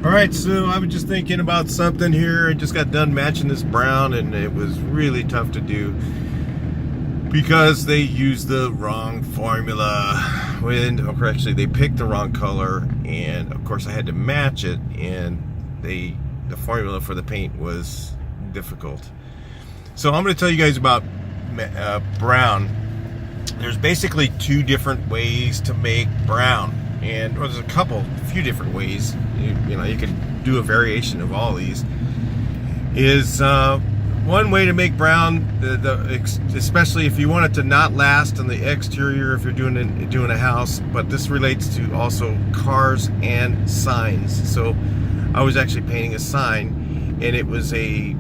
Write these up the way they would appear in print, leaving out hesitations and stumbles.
Alright, so I was just thinking about something here. I just got done matching this brown, and it was really tough to do because they used the wrong formula. Actually, they picked the wrong color, and of course I had to match it, and the formula for the paint was difficult. So I'm going to tell you guys about brown. There's basically two different ways to make brown, and there's a few different ways. You know, you can do a variation of all these. Is one way to make brown, especially if you want it to not last on the exterior if you're doing a house, but this relates to also cars and signs. So I was actually painting a sign, and it was a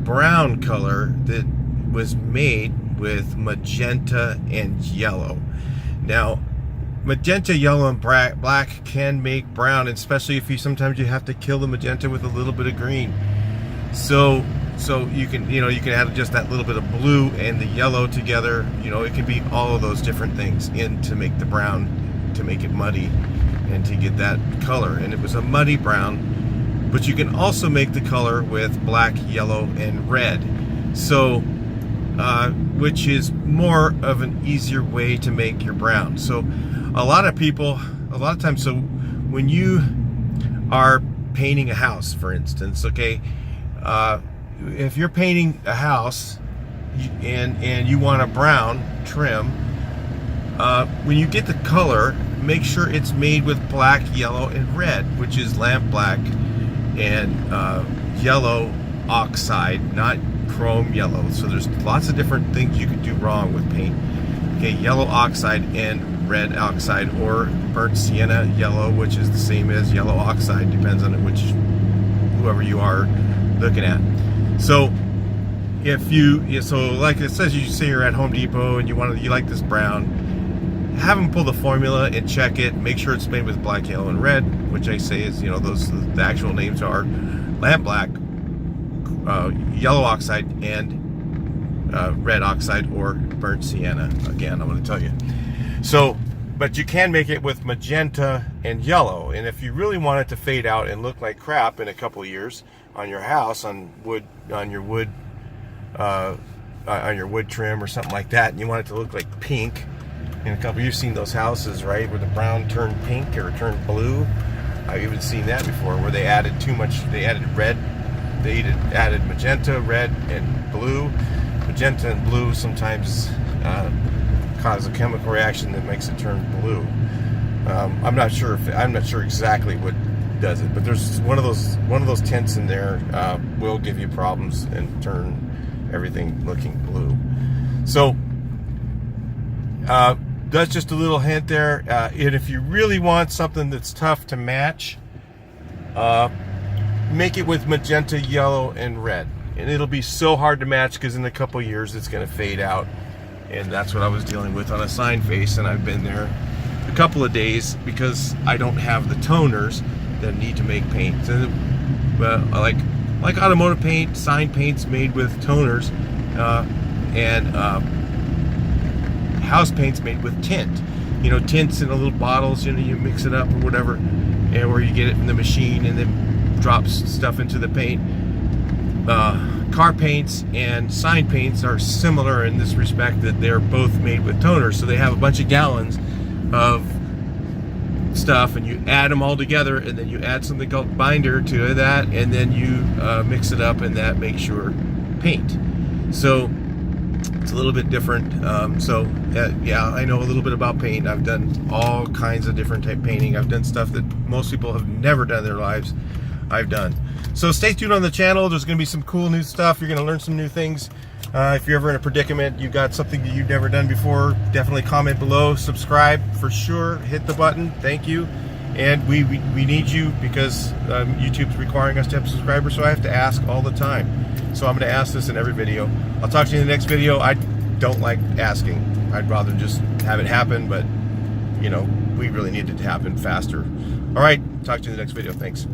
brown color that was made with magenta and yellow. Now, magenta, yellow, and black can make brown, especially if sometimes you have to kill the magenta with a little bit of green. So you can add just that little bit of blue and the yellow together. It can be all of those different things to make the brown, to make it muddy and to get that color. And it was a muddy brown, but you can also make the color with black, yellow, and red. So which is more of an easier way to make your brown. So a lot of times, so when you are painting a house, for instance, okay, if you're painting a house and you want a brown trim, when you get the color, make sure it's made with black, yellow, and red, which is lamp black and yellow oxide, not chrome yellow. So there's lots of different things you could do wrong with paint. Okay, yellow oxide and red oxide, or burnt sienna yellow, which is the same as yellow oxide, depends on whoever you are looking at. So like it says, you say you're at Home Depot and you like this brown, have them pull the formula and check it, make sure it's made with black, yellow, and red, which I say is, the actual names are lamp black, yellow oxide, and red oxide, or burnt sienna. Again, I'm going to tell you. So, but you can make it with magenta and yellow, and if you really want it to fade out and look like crap in a couple of years on your house, on your wood trim or something like that, and you want it to look like pink in a couple, you've seen those houses, right, where the brown turned pink or turned blue. I've even seen that before, where they added too much. They added red, they added magenta, red, and blue. Magenta and blue sometimes cause a chemical reaction that makes it turn blue. I'm not sure exactly what does it, but there's one of those tints in there will give you problems and turn everything looking blue. So that's just a little hint there. And if you really want something that's tough to match, make it with magenta, yellow, and red. And it'll be so hard to match because in a couple years it's going to fade out. And that's what I was dealing with on a sign face, and I've been there a couple of days because I don't have the toners that need to make paint. So, like automotive paint, sign paint's made with toners, and house paint's made with tint. Tints in a little bottles. You mix it up or whatever, and where you get it in the machine and then drops stuff into the paint. Car paints and sign paints are similar in this respect, that they're both made with toners. So they have a bunch of gallons of stuff, and you add them all together, and then you add something called binder to that, and then you mix it up, and that makes your paint. So it's a little bit different. Yeah, I know a little bit about paint. I've done all kinds of different type painting. I've done stuff that most people have never done in their lives. I've done. So stay tuned on the channel. There's going to be some cool new stuff. You're going to learn some new things. If you're ever in a predicament, you've got something that you've never done before, definitely comment below. Subscribe for sure. Hit the button. Thank you. And we need you because YouTube's requiring us to have subscribers, so I have to ask all the time. So I'm going to ask this in every video. I'll talk to you in the next video. I don't like asking. I'd rather just have it happen, but we really need it to happen faster. All right, talk to you in the next video. Thanks.